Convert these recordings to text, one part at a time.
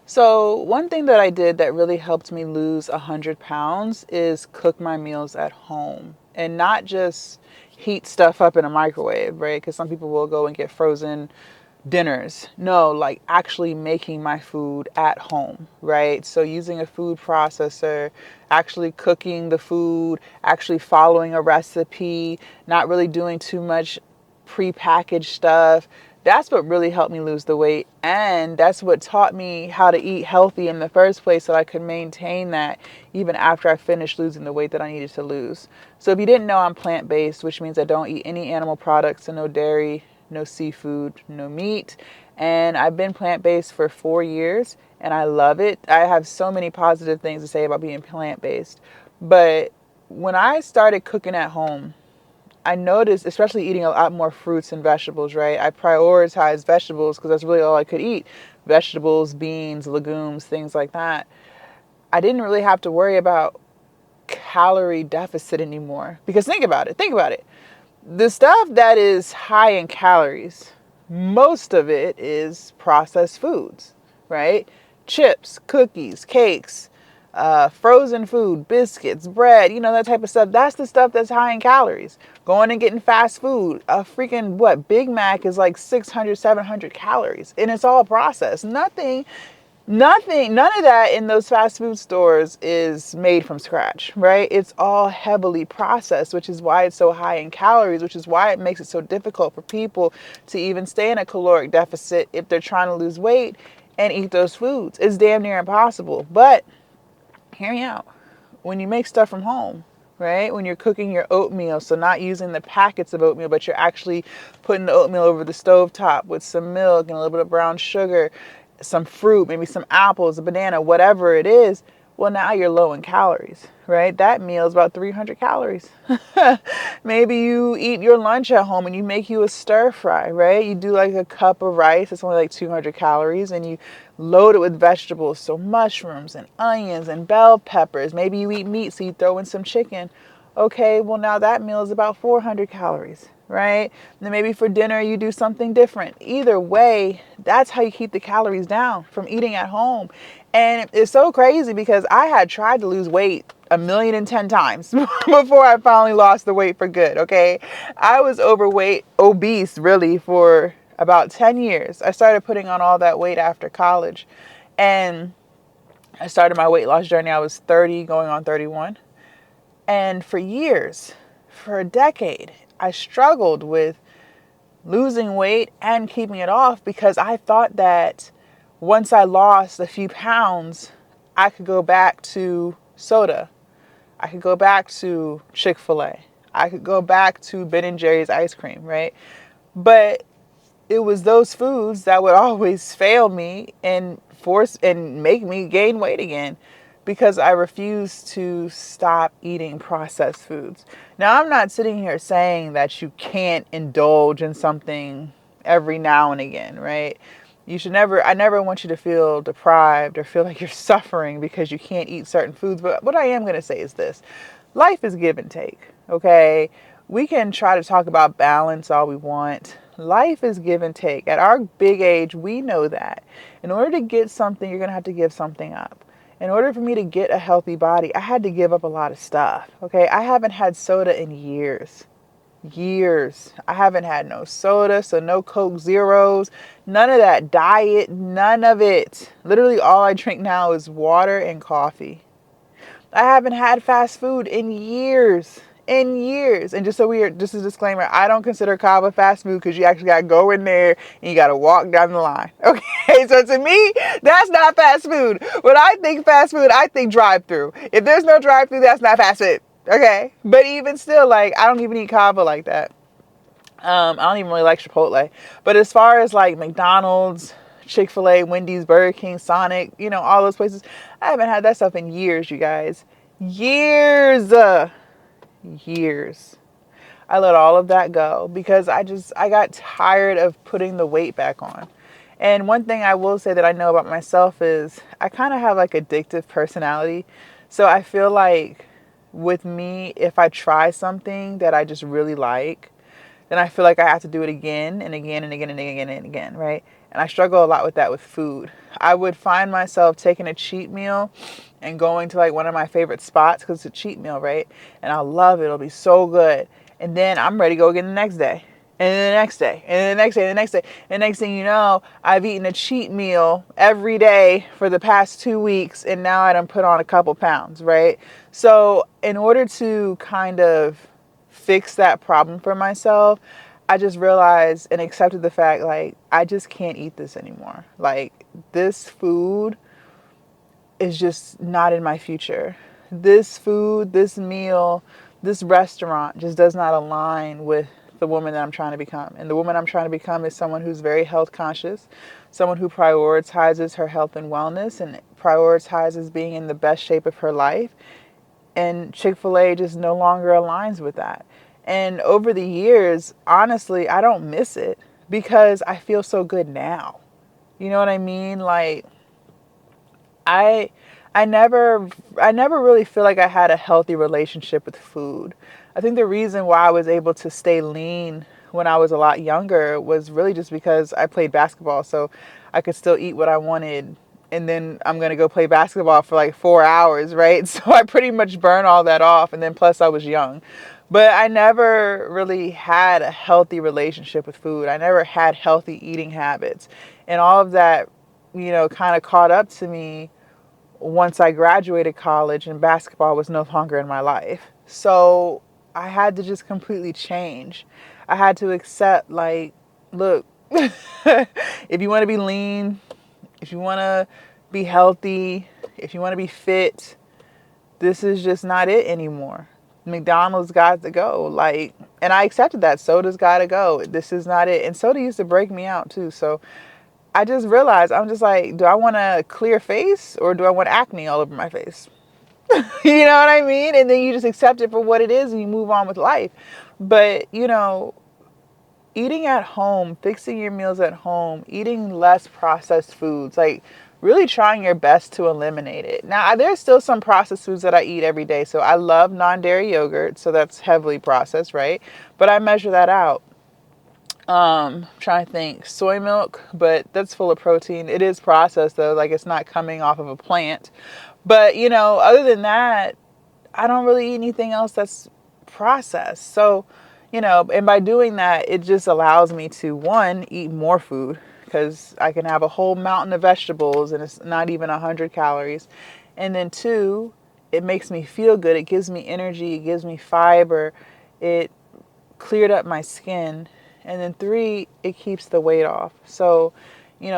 So one thing that I did that really helped me lose 100 pounds is cook my meals at home and not just heat stuff up in a microwave, right? Because some people will go and get frozen dinners. No, like actually making my food at home, right? So using a food processor, actually cooking the food, actually following a recipe, not really doing too much prepackaged stuff. That's what really helped me lose the weight. And that's what taught me how to eat healthy in the first place so I could maintain that even after I finished losing the weight that I needed to lose. So if you didn't know, I'm plant-based, which means I don't eat any animal products, so no dairy, no seafood, no meat. And I've been plant-based for 4 years and I love it. I have so many positive things to say about being plant-based. But when I started cooking at home, I noticed, especially eating a lot more fruits and vegetables, right? I prioritized vegetables because that's really all I could eat. Vegetables, beans, legumes, things like that. I didn't really have to worry about calorie deficit anymore. Because think about it. Think about it. The stuff that is high in calories, most of it is processed foods, right? Chips, cookies, cakes, frozen food, biscuits, bread, that type of stuff. That's the stuff that's high in calories. Going and getting fast food, a freaking Big Mac is like 600, 700 calories, and it's all processed. None of that in those fast food stores is made from scratch, right? It's all heavily processed, which is why it's so high in calories, which is why it makes it so difficult for people to even stay in a caloric deficit if they're trying to lose weight and eat those foods. It's damn near impossible. But hear me out. When you make stuff from home, right? When you're cooking your oatmeal, so not using the packets of oatmeal, but you're actually putting the oatmeal over the stove top with some milk and a little bit of brown sugar, some fruit, maybe some apples, a banana, whatever it is. Well, now you're low in calories, right? That meal is about 300 calories. Maybe you eat your lunch at home and you make you a stir fry, right? You do like a cup of rice. It's only like 200 calories and you load it with vegetables. So mushrooms and onions and bell peppers. Maybe you eat meat, so you throw in some chicken. Okay, well now that meal is about 400 calories, right? And then maybe for dinner you do something different. Either way, that's how you keep the calories down from eating at home. And it's so crazy because I had tried to lose weight 1,010 times before I finally lost the weight for good, okay? I was overweight, obese really for about 10 years. I started putting on all that weight after college. And I started my weight loss journey. I was 30 going on 31. And for years, for a decade, I struggled with losing weight and keeping it off because I thought that once I lost a few pounds, I could go back to soda. I could go back to Chick-fil-A. I could go back to Ben and Jerry's ice cream, right? But it was those foods that would always fail me and force and make me gain weight again because I refused to stop eating processed foods. Now, I'm not sitting here saying that you can't indulge in something every now and again, right? I never want you to feel deprived or feel like you're suffering because you can't eat certain foods. But what I am going to say is this: life is give and take, okay? We can try to talk about balance all we want. Life is give and take. At our big age, we know that. In order to get something, you're going to have to give something up. In order for me to get a healthy body, I had to give up a lot of stuff, okay? I haven't had soda in years. Years. I haven't had no soda, so no Coke Zeros, none of that diet, none of it. Literally all I drink now is water and coffee. I haven't had fast food in years. In years. And just a disclaimer, I don't consider Kava fast food because you actually got to go in there and you got to walk down the line. Okay, so to me, that's not fast food. When I think fast food, I think drive-through. If there's no drive-through, that's not fast food. Okay, but even still, like, I don't even eat Kava like that. I don't even really like Chipotle. But as far as like McDonald's, Chick-fil-A, Wendy's, Burger King, Sonic, all those places, I haven't had that stuff in years, you guys. Years. Years. I let all of that go because I got tired of putting the weight back on. And one thing I will say that I know about myself is I kind of have like addictive personality. So I feel like with me, if I try something that I just really like, then I feel like I have to do it again and again and again and again and again, right? And I struggle a lot with that with food. I would find myself taking a cheat meal and going to like one of my favorite spots because it's a cheat meal, right? And I love it. It'll be so good. And then I'm ready to go again the next day. And then the next day, and then the next day, and the next day. And next thing you know, I've eaten a cheat meal every day for the past 2 weeks, and now I done put on a couple pounds, right? So in order to kind of fix that problem for myself, I just realized and accepted the fact, like, I just can't eat this anymore. Like, this food is just not in my future. This food, this meal, this restaurant just does not align with the woman that I'm trying to become. And the woman I'm trying to become is someone who's very health conscious, someone who prioritizes her health and wellness and prioritizes being in the best shape of her life. And Chick-fil-A just no longer aligns with that. And over the years, honestly, I don't miss it because I feel so good now. You know what I mean? Like, I I never really feel like I had a healthy relationship with food. I think the reason why I was able to stay lean when I was a lot younger was really just because I played basketball, so I could still eat what I wanted, and then I'm going to go play basketball for like 4 hours, right? So I pretty much burn all that off, and then plus I was young. But I never really had a healthy relationship with food. I never had healthy eating habits. And all of that, kind of caught up to me once I graduated college and basketball was no longer in my life. So I had to just completely change. I had to accept, like, look, if you want to be lean, if you want to be healthy, if you want to be fit, this is just not it anymore. McDonald's got to go. Like, and I accepted that. Soda's got to go. This is not it. And soda used to break me out too. So I just realized, I'm just like, do I want a clear face or do I want acne all over my face? You know what I mean? And then you just accept it for what it is and you move on with life. But, eating at home, fixing your meals at home, eating less processed foods, like really trying your best to eliminate it. Now, there's still some processed foods that I eat every day. So I love non-dairy yogurt. So that's heavily processed, right? But I measure that out. Trying to think, soy milk, but that's full of protein. It is processed though, like it's not coming off of a plant. But other than that, I don't really eat anything else that's processed. So, and by doing that, it just allows me to, one, eat more food because I can have a whole mountain of vegetables and it's not even 100 calories. And then two, it makes me feel good. It gives me energy. It gives me fiber. It cleared up my skin. And then three, it keeps the weight off. So,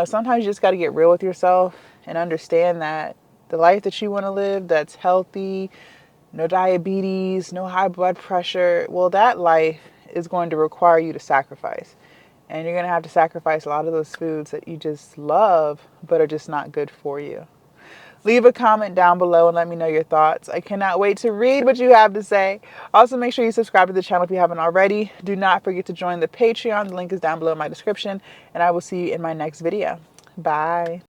sometimes you just got to get real with yourself and understand that the life that you want to live that's healthy, no diabetes, no high blood pressure, well, that life is going to require you to sacrifice. And you're going to have to sacrifice a lot of those foods that you just love, but are just not good for you. Leave a comment down below and let me know your thoughts. I cannot wait to read what you have to say. Also, make sure you subscribe to the channel if you haven't already. Do not forget to join the Patreon. The link is down below in my description. And I will see you in my next video. Bye.